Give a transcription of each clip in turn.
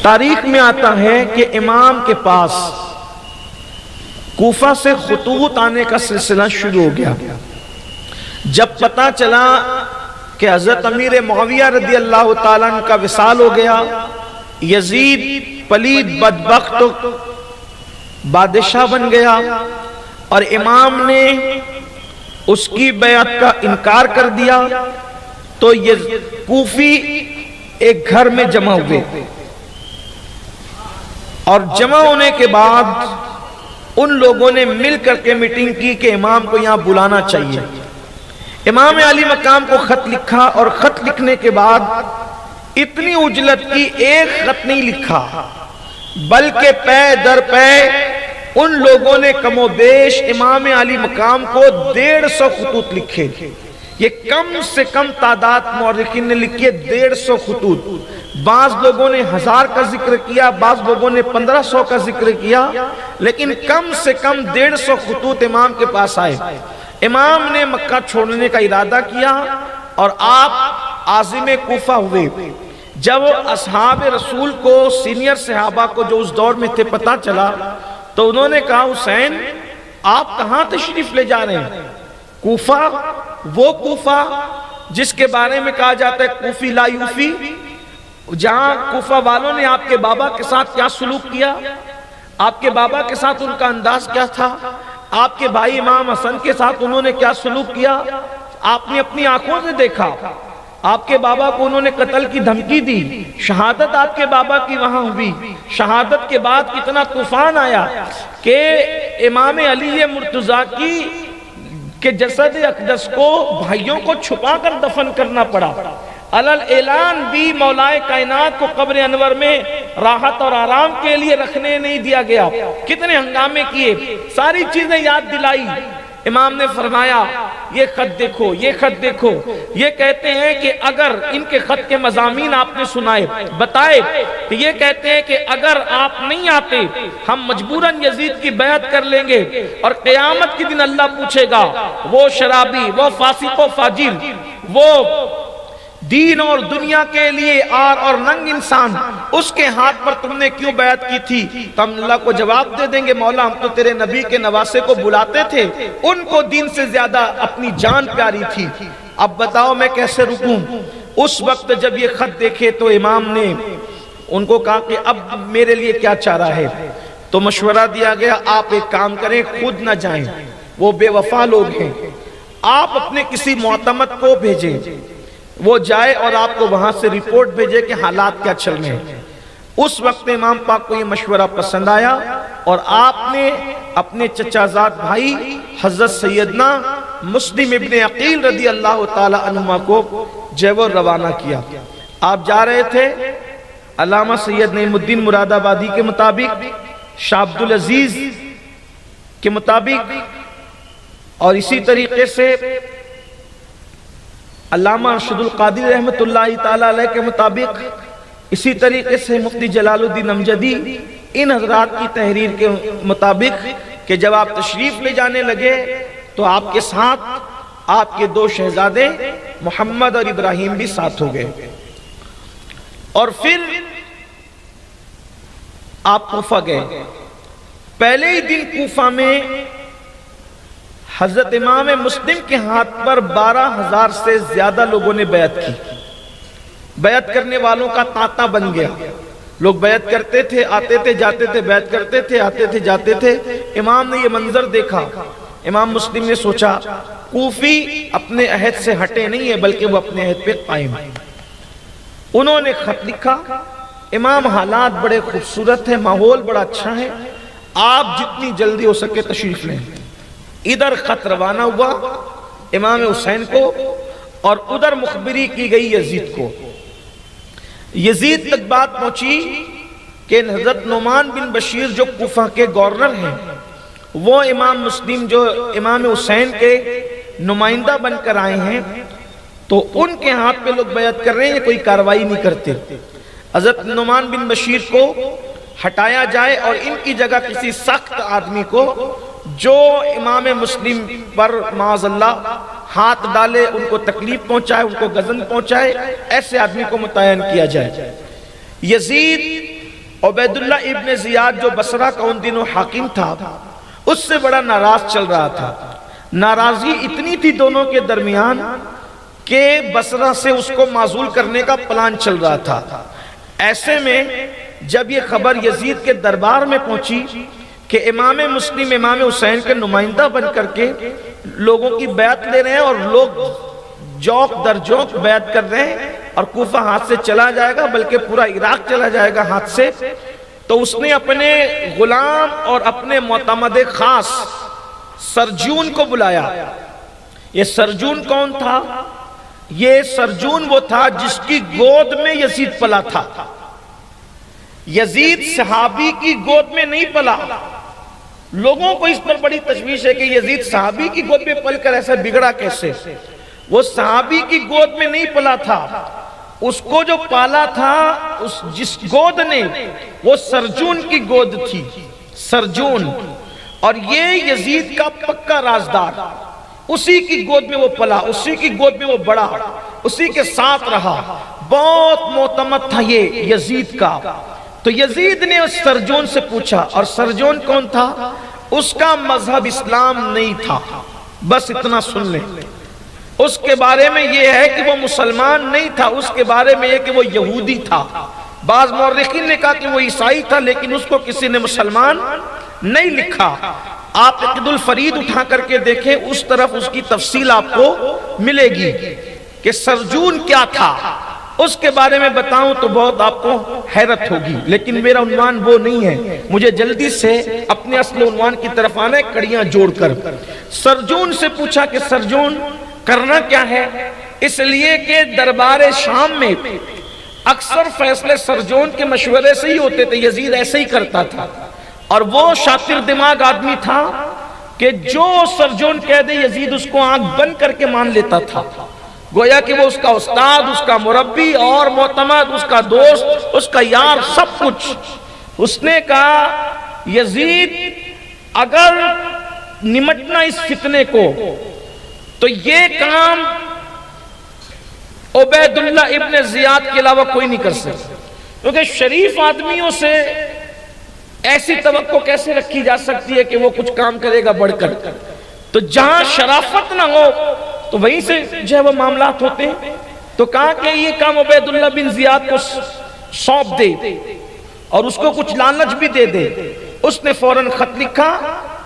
تاریخ میں آتا ہے کہ امام کے پاس کوفہ سے خطوط آنے کا سلسلہ شروع ہو گیا۔ جب پتہ چلا کہ حضرت امیر معاویہ رضی اللہ تعالیٰ عنہ کا وصال ہو گیا، یزید پلید بدبخت بادشاہ بن گیا اور امام نے اس کی بیعت کا انکار کر دیا، تو یہ کوفی ایک گھر میں جمع ہوئے، اور جمع ہونے کے بعد ان لوگوں نے مل کر کے میٹنگ کی کہ امام کو یہاں بلانا چاہیے۔ امام علی مقام کو خط لکھا، اور خط لکھنے کے بعد اتنی عجلت کی، ایک خط نہیں لکھا بلکہ پے در پے ان لوگوں نے کم و بیش امام علی مقام کو 150 خطوط لکھے۔ یہ کم سے کم تعداد مورخین نے لکھی ہے 150 خطوط۔ بعض لوگوں نے 1000 کا ذکر کیا، بعض لوگوں نے 1500 کا ذکر کیا، لیکن کم سے کم 150 خطوط امام کے پاس آئے۔ امام نے مکہ چھوڑنے کا ارادہ کیا اور آپ عازم کوفہ ہوئے۔ جب اصحاب رسول کو، سینئر صحابہ کو جو اس دور میں تھے، پتہ چلا تو انہوں نے کہا حسین آپ کہاں تشریف لے جا رہے ہیں؟ کوفہ، وہ کوفہ جس کے بارے میں کہا جاتا ہے کوفی لا یوفی، جہاں کوفہ والوں نے آپ کے بابا کے ساتھ کیا سلوک کیا، آپ کے بابا کے ساتھ ان کا انداز کیا تھا، آپ کے بھائی امام حسن کے ساتھ انہوں نے کیا سلوک کیا، آپ نے اپنی آنکھوں سے دیکھا۔ آپ کے بابا کو انہوں نے قتل کی دھمکی دی، شہادت آپ کے بابا کی وہاں ہوئی۔ شہادت کے بعد کتنا طوفان آیا کہ امام علی مرتضیٰ کے جسد اقدس کو بھائیوں کو چھپا کر دفن کرنا پڑا۔ علل اعلان بھی مولا کائنات کو قبر انور میں راحت اور آرام کے لیے رکھنے نہیں دیا گیا۔ کتنے ہنگامے کیے، ساری چیزیں یاد دلائی۔ امام نے فرمایا یہ خط دیکھو، یہ خط دیکھو۔ یہ کہتے ہیں کہ اگر ان کے خط کے مضامین آپ نے سنائے، بتائے، تو یہ کہتے ہیں کہ اگر آپ نہیں آتے ہم مجبوراً یزید کی بیعت کر لیں گے، اور قیامت کے دن اللہ پوچھے گا وہ شرابی، وہ فاسق و فاجر، وہ دین اور دنیا کے لیے آر اور ننگ انسان، اس کے ہاتھ پر تم نے کیوں بیعت کی تھی؟ تو ہم اللہ کو جواب دے دیں گے مولا ہم تو تیرے نبی کے نواسے کو بلاتے تھے، ان کو دین سے زیادہ اپنی جان پیاری تھی، اب بتاؤ میں کیسے رکوں؟ اس وقت جب یہ خط دیکھے تو امام نے ان کو کہا کہ اب میرے لیے کیا چارہ ہے؟ تو مشورہ دیا گیا آپ ایک کام کریں، خود نہ جائیں، وہ بے وفا لوگ ہیں، آپ اپنے کسی معتمد کو بھیجیں، وہ جائے اور آپ کو وہاں سے رپورٹ بھیجے کہ حالات کیا چل رہے ہیں۔ اس وقت امام پاک کو یہ مشورہ پسند آیا اور آپ نے اپنے چچا زاد بھائی حضرت سیدنا مسلم ابن عقیل رضی اللہ تعالی عنہ کو جیور روانہ کیا۔ آپ جا رہے تھے علامہ سید نعیم الدین مراد آبادی کے مطابق، شاہ عبدالعزیز کے مطابق، اور اسی طریقے سے علامہ ارشد القادری رحمت اللہ تعالیٰ علیہ کے مطابق، اسی طریقے سے مفتی جلال الدین امجدی، ان حضرات کی تحریر کے مطابق کہ جب آپ تشریف لے جانے لگے تو آپ کے ساتھ آپ کے 2 شہزادے محمد اور ابراہیم بھی ساتھ ہو گئے، اور پھر آپ کوفہ گئے۔ پہلے ہی دن کوفہ میں حضرت امام مسلم کے ہاتھ پر 12000 سے زیادہ لوگوں نے بیعت کی۔ بیعت کرنے والوں کا تانتا بن گیا، لوگ بیعت کرتے تھے، آتے تھے، جاتے تھے، بیعت کرتے تھے، آتے تھے، جاتے تھے۔ امام نے یہ منظر دیکھا، امام مسلم نے سوچا کوفی اپنے عہد سے ہٹے نہیں ہے بلکہ وہ اپنے عہد پہ قائم ہے۔ انہوں نے خط لکھا، امام حالات بڑے خوبصورت ہیں، ماحول بڑا اچھا ہے، آپ جتنی جلدی ہو سکے تشریف لیں۔ ادھر خط روانہ ہوا امام حسین کو، اور ادھر مخبری کی گئی یزید کو۔ یزید تک بات پہنچی کہ حضرت نعمان بن بشیر جو کوفہ کے گورنر ہیں، وہ امام مسلم جو امام حسین کے نمائندہ بن کر آئے ہیں، تو ان کے ہاتھ پہ لوگ بیعت کر رہے ہیں، کوئی کارروائی نہیں کرتے۔ حضرت نعمان بن بشیر کو ہٹایا جائے اور ان کی جگہ کسی سخت آدمی کو جو امام مسلم پر معاذ اللہ ہاتھ ڈالے، ان کو تکلیف پہنچائے، ان کو غضن پہنچائے، ایسے آدمی کو متعین کیا جائے۔ یزید عبیداللہ ابن زیاد جو بصرہ کا ان دنوں حاکم تھا اس سے بڑا ناراض چل رہا تھا. ناراضی اتنی تھی دونوں کے درمیان کہ بصرہ سے اس کو معزول کرنے کا پلان چل رہا تھا. ایسے میں جب یہ خبر یزید کے دربار میں پہنچی کہ امام مسلم امام حسین کے نمائندہ بن کر کے لوگوں کی بیعت لے رہے ہیں اور لوگ جوق در جوق بیعت کر رہے ہیں اور کوفہ ہاتھ سے چلا جائے گا بلکہ پورا عراق چلا جائے گا ہاتھ سے، تو اس نے اپنے غلام اور اپنے معتمد خاص سرجون کو بلایا. یہ سرجون کون تھا؟ یہ سرجون وہ تھا جس کی گود میں یزید پلا تھا. یزید صحابی کی گود میں نہیں پلا. لوگوں کو اس پر بڑی تشویش ہے کہ یزید صحابی کی گود میں پل کر ایسا بگڑا کیسے. وہ صحابی کی گود میں نہیں پلا تھا، اس کو جو پالا تھا جس گود نے وہ سرجون کی گود تھی. سرجون، اور یہ یزید کا پکا رازدار، اسی کی گود میں وہ پلا، اسی کی گود میں وہ بڑا، اسی کے ساتھ رہا. بہت معتمد تھا یہ یزید کا. تو یزید نے اس سرجون سے پوچھا، اور سرجون کون تھا؟ اس کا مذہب اسلام نہیں تھا. بس اتنا سن لیں. اس کے بارے میں یہ ہے کہ وہ مسلمان نہیں تھا، اس کے بارے میں یہ کہ وہ یہودی تھا. بعض مورخین نے کہا کہ وہ عیسائی تھا، لیکن اس کو کسی نے مسلمان نہیں لکھا. آپ عقد الفرید اٹھا کر کے دیکھیں، اس طرف اس کی تفصیل آپ کو ملے گی کہ سرجون کیا تھا. اس کے بارے میں بتاؤں تو بہت آپ کو حیرت ہوگی، لیکن میرا عنوان وہ نہیں ہے. مجھے جلدی سے اپنے اصل عنوان کی طرف آنا ہے کڑیاں جوڑ کر. سرجون سے پوچھا کہ سرجون کرنا کیا ہے؟ اس لیے کہ دربار شام میں اکثر فیصلے سرجون کے مشورے سے ہی ہوتے تھے. یزید ایسے ہی کرتا تھا، اور وہ شاطر دماغ آدمی تھا کہ جو سرجون کہہ دے یزید اس کو آنکھ بند کر کے مان لیتا تھا. گویا کہ وہ اس کا استاد، اس کا مربی اور معتمد، اس کا دوست، اس کا یار، سب کچھ. اس نے کہا یزید اگر نمٹنا اس فتنے کو تو یہ کام عبیداللہ ابن زیاد کے علاوہ کوئی نہیں کر سکتا، کیونکہ شریف آدمیوں سے ایسی توقع کیسے رکھی جا سکتی ہے کہ وہ کچھ کام کرے گا بڑھ کر. تو جہاں شرافت نہ ہو تو وہیں سے جو ہے وہ معاملات ہوتے ہیں. تو کہا کہ یہ کام عبیداللہ بن زیاد کو سونپ دے اور اس کو کچھ لالچ بھی دے دے. اس نے فوراً خط لکھا،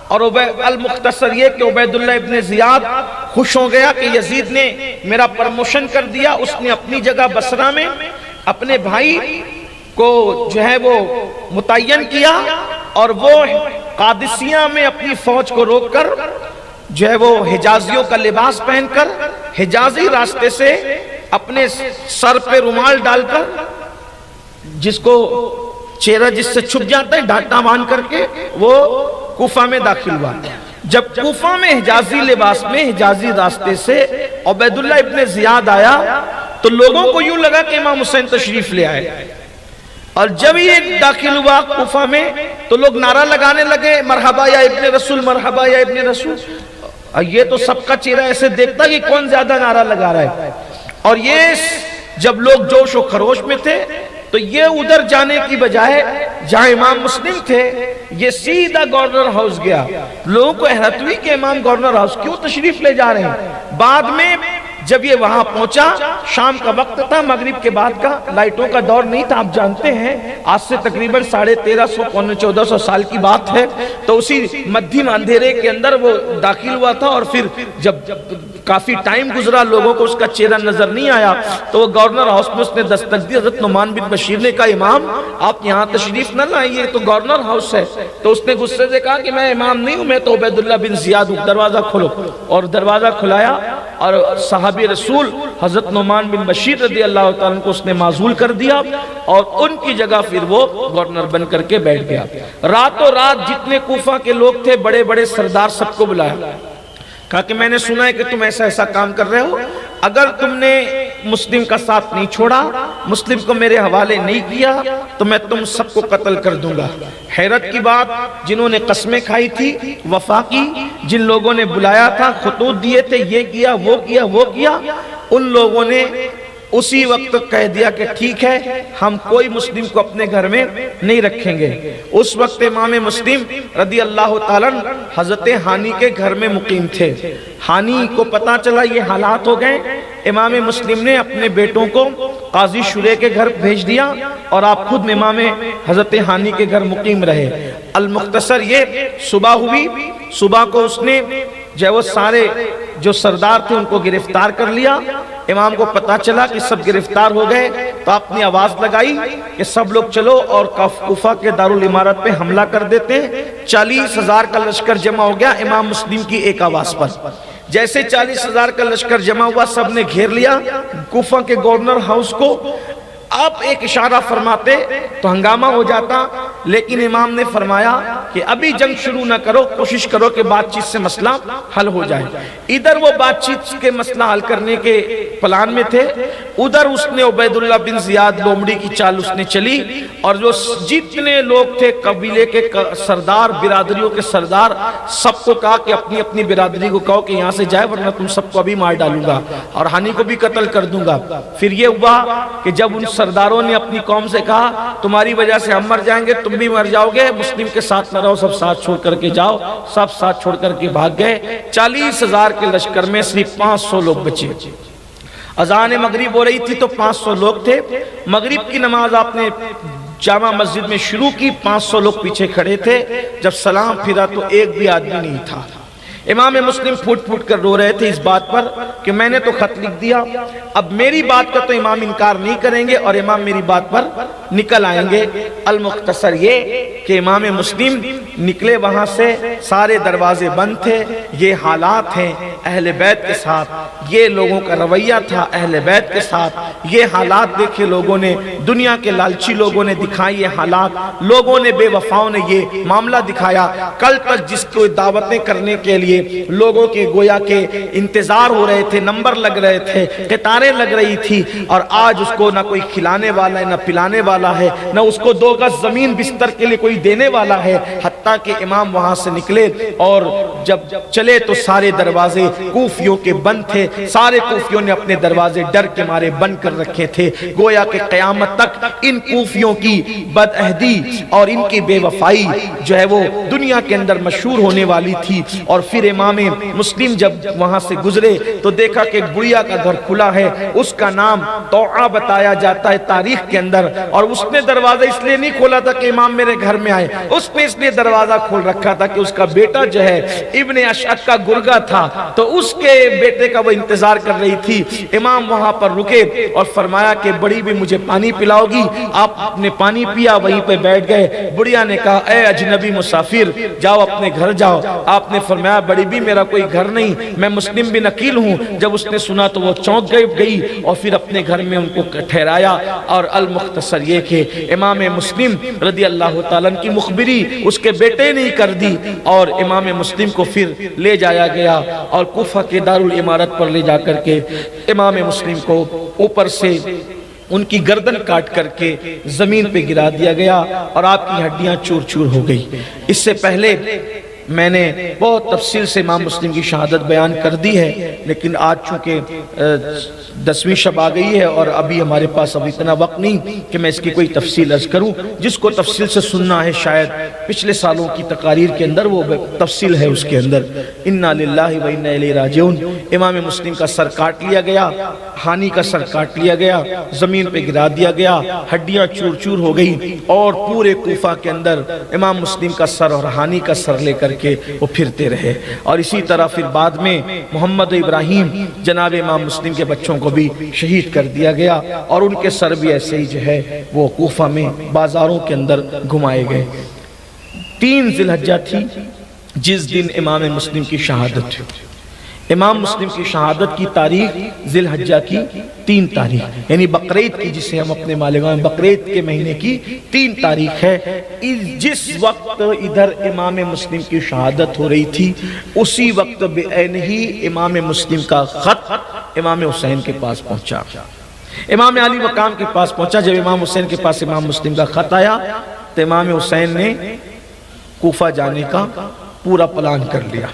اور المختصر یہ کہ عبیداللہ ابن زیاد خوش ہو گیا کہ یزید نے میرا پرموشن کر دیا. اس نے اپنی جگہ بصرہ میں اپنے بھائی کو جو ہے وہ متعین کیا، اور وہ قادسیہ میں اپنی فوج کو روک کر جو ہے وہ حجازیوں کا لباس پہن کر حجازی راستے سے اپنے سر پہ رومال ڈال کر، جس کو چہرہ جس سے چھپ جاتا ہے ڈانٹا باندھ کر کے، وہ کوفہ میں داخل ہوا. جب کوفہ میں حجازی لباس میں حجازی راستے سے عبیداللہ ابن زیاد آیا تو لوگوں کو یوں لگا کہ امام حسین تشریف لے آئے. اور جب یہ داخل ہوا کوفہ میں تو لوگ نعرہ لگانے لگے، مرحبا یا ابن رسول، مرحبا یا ابن رسول. یہ تو سب کا چہرہ ایسے دیکھتا کہ کون زیادہ نعرہ لگا رہا ہے. اور یہ جب لوگ جوش و خروش میں تھے تو یہ ادھر جانے کی بجائے جہاں امام مسلم تھے یہ سیدھا گورنر ہاؤس گیا. لوگوں کو حیرت ہوئی کہ امام گورنر ہاؤس کیوں تشریف لے جا رہے ہیں. بعد میں جب یہ وہاں پہنچا، شام کا وقت تھا، مغرب کے بعد کا، لائٹوں کا دور نہیں تھا. آپ جانتے ہیں آج سے تقریباً 1350 پونے 1400 سال کی بات ہے. تو اسی مدھیم اندھیرے کے اندر وہ داخل ہوا تھا، اور پھر جب کافی ٹائم گزرا لوگوں کو اس کا چہرہ نظر نہیں آیا تو وہ گورنر ہاؤس میں اس نے دستک دی. حضرت نعمان بن بشیر نے کہا امام آپ یہاں تشریف نہ لائیے، تو گورنر ہاؤس ہے. تو اس نے غصے سے کہا کہ میں امام نہیں ہوں، میں تو عبیداللہ بن زیاد ہوں، دروازہ کھولو. اور دروازہ کھلایا اور صحابی رسول حضرت نعمان بن بشیر رضی اللہ تعالیٰ عنہ کو اس نے معزول کر دیا، اور ان کی جگہ پھر وہ گورنر بن کر کے بیٹھ گیا. راتوں رات جتنے کوفہ کے لوگ تھے، بڑے بڑے سردار، سب کو بلایا. کہا کہ میں نے سنا ہے کہ تم ایسا ایسا کام کر رہے ہو، اگر تم نے مسلم کا ساتھ نہیں چھوڑا، مسلم کو میرے حوالے نہیں کیا تو میں تم سب کو قتل کر دوں گا. حیرت کی بات، جنہوں نے قسمیں کھائی تھی، وفا کی، جن لوگوں نے بلایا تھا، خطوط دیے تھے، یہ کیا وہ کیا وہ کیا، ان لوگوں نے اسی وقت کہہ دیا کہ ٹھیک ہے ہم کوئی مسلم کو اپنے گھر میں نہیں رکھیں گے۔ اس وقت امام مسلم رضی اللہ تعالیٰ حضرت ہانی کے گھر میں مقیم تھے۔ ہانی کو پتا چلا یہ حالات ہو گئے، امام مسلم نے اپنے بیٹوں کو قاضی شریح کے گھر بھیج دیا اور آپ خود امام حضرت ہانی کے گھر مقیم رہے۔ المختصر یہ صبح ہوئی، صبح کو اس نے وہ سارے جو سردار تھے ان کو گرفتار کر لیا۔ امام کو پتا چلا کہ سب گرفتار ہو گئے تو آپ نے آواز لگائی کہ سب لوگ چلو اور کوفہ کے دارالامارت پہ حملہ کر دیتے ہیں۔ 40,000 کا لشکر جمع ہو گیا امام مسلم کی ایک آواز پر۔ جیسے 40,000 کا لشکر جمع ہوا سب نے گھیر لیا کوفہ کے گورنر ہاؤس کو۔ آپ ایک اشارہ فرماتے تو ہنگامہ ہو جاتا، لیکن امام نے فرمایا کہ ابھی جنگ شروع نہ کرو، کوشش کرو کہ بات چیت سے مسئلہ حل ہو جائے۔ ادھر وہ بات چیت کے مسئلہ حل کرنے کے پلان میں تھے، ادھر اس نے عبید اللہ بن زیاد لومڑی کی چال اس نے چلی اور جو جتنے لوگ تھے قبیلے کے سردار، برادریوں کے سردار، سب کو کہا کہ اپنی اپنی برادری کو کہو کہ یہاں سے جائے ورنہ تم سب کو ابھی مار ڈالوں گا اور ہانی کو بھی قتل کر دوں گا۔ پھر یہ ہوا کہ جب ان سرداروں نے اپنی قوم سے کہا تمہاری وجہ سے ہم مر جائیں گے، تم بھی مر جاؤ گے، مسلم کے ساتھ نہ رہو، سب ساتھ چھوڑ کر کے جاؤ، سب ساتھ چھوڑ کر کے بھاگ گئے۔ 40,000 کے لشکر میں صرف 500 لوگ بچے۔ اذان مغرب ہو رہی تھی تو 500 لوگ تھے۔ مغرب کی نماز آپ نے جامع مسجد میں شروع کی، 500 لوگ پیچھے کھڑے تھے۔ جب سلام پھرا تو ایک بھی آدمی نہیں تھا۔ امام مسلم پھوٹ پھوٹ کر رو رہے تھے اس بات پر کہ میں نے تو خط لکھ دیا، اب میری بات کا تو امام انکار نہیں کریں گے اور امام میری بات پر نکل آئیں گے۔ المختصر یہ کہ امام مسلم نکلے وہاں سے، سارے دروازے بند تھے۔ یہ حالات ہیں اہل بیت کے ساتھ، یہ لوگوں کا رویہ تھا اہل بیت کے ساتھ۔ یہ حالات دیکھے لوگوں نے، دنیا کے لالچی لوگوں نے دکھائی یہ حالات، لوگوں نے بے وفاؤں نے یہ معاملہ دکھایا۔ کل تک جس کو دعوتیں کرنے کے لیے لوگوں کے گویا کے انتظار ہو رہے تھے، نمبر لگ رہے تھے، قطاریں لگ رہی تھی، اور آج اس کو نہ کوئی کھلانے والا ہے، نہ پلانے والا ہے، نہ اس کو 2 گز زمین بستر کے لیے کوئی دینے والا ہے۔ حتیٰ کہ امام وہاں سے نکلے اور جب چلے تو سارے دروازے کوفیوں کے بند تھے، سارے کوفیوں نے اپنے دروازے ڈر کے مارے بند کر رکھے تھے۔ گویا کہ قیامت تک ان کوفیوں کی بدعہدی اور ان کی بے وفائی جو ہے وہ دنیا کے اندر مشہور ہونے والی تھی۔ اور پھر امام مسلم جب وہاں سے گزرے تو دیکھا کہ ایک بڑیا کا گھر کھلا ہے، اس کا نام توعہ بتایا جاتا ہے تاریخ کے اندر، اور اس نے دروازہ اس لیے نہیں کھولا تھا کہ امام میرے گھر میں آئے، اس نے اس لیے دروازہ کھول رکھا تھا کہ اس کا بیٹا جو ہے ابن اشعث کا گرگا تھا، تو اس کے بیٹے کا وہ انتظار کر رہی تھی۔ امام وہاں پر رکے اور فرمایا کہ بڑی بھی مجھے پانی پلاؤ گی؟ آپ نے پانی پیا، وہیں پہ بیٹھ گئے۔ بڑیا نے کہا اے اجنبی مسافر جاؤ اپنے گھر جاؤ۔ آپ نے فرمایا بڑی بھی میرا کوئی گھر نہیں، میں مسلم بن عقیل ہوں۔ جب اس نے سنا تو وہ چونک گئی اور پھر اپنے گھر میں ان کو ٹھہرایا۔ اور المختصر یہ کہ امام مسلم رضی اللہ تعالیٰ کی مخبری اس کے بیٹے نے کر دی، اور امام مسلم کو پھر لے جایا گیا اور کوفہ کے دارالامارت پر لے جا کر کے امام مسلم کو اوپر سے ان کی گردن کاٹ کر کے زمین پہ گرا دیا گیا اور آپ کی ہڈیاں چور چور ہو گئی۔ اس سے پہلے میں نے بہت تفصیل سے امام مسلم کی شہادت بیان کر دی ہے، لیکن آج چونکہ 10ویں شب آ گئی ہے اور ابھی ہمارے پاس ابھی اتنا وقت نہیں کہ میں اس کی کوئی تفصیل عرض کروں۔ جس کو تفصیل سے سننا ہے شاید پچھلے سالوں کی تقاریر کے اندر وہ تفصیل ہے اس کے اندر۔ انا للہ و انا الیہ راجعون۔ امام مسلم کا سر کاٹ لیا گیا، ہانی کا سر کاٹ لیا گیا، زمین پہ گرا دیا گیا، ہڈیاں چور چور ہو گئی، اور پورے کوفہ کے اندر امام مسلم کا سر اور ہانی کا سر لے کر کے وہ پھرتے رہے۔ اور اسی طرح پھر بعد میں محمد ابراہیم جناب امام مسلم کے بچوں کو بھی شہید کر دیا گیا، اور ان کے سر بھی ایسے ہی جو ہے وہ کوفہ میں بازاروں کے اندر گھمائے گئے۔ 3 ذی الحجہ تھی جس دن امام مسلم کی شہادت ہوئی۔ امام مسلم کی شہادت کی تاریخ ذی الحجہ کی 3 تاریخ یعنی بقرعید کی، جسے ہم اپنے مالیگاؤں میں بقرعید کے مہینے کی 3 تاریخ ہے۔ جس وقت ادھر امام مسلم کی شہادت ہو رہی تھی اسی وقت بعین ہی امام مسلم کا خط امام حسین کے پاس پہنچا، امام علی مقام کے پاس پہنچا۔ جب امام حسین کے پاس امام مسلم کا خط آیا تو امام حسین نے کوفہ جانے کا پورا پلان کر لیا۔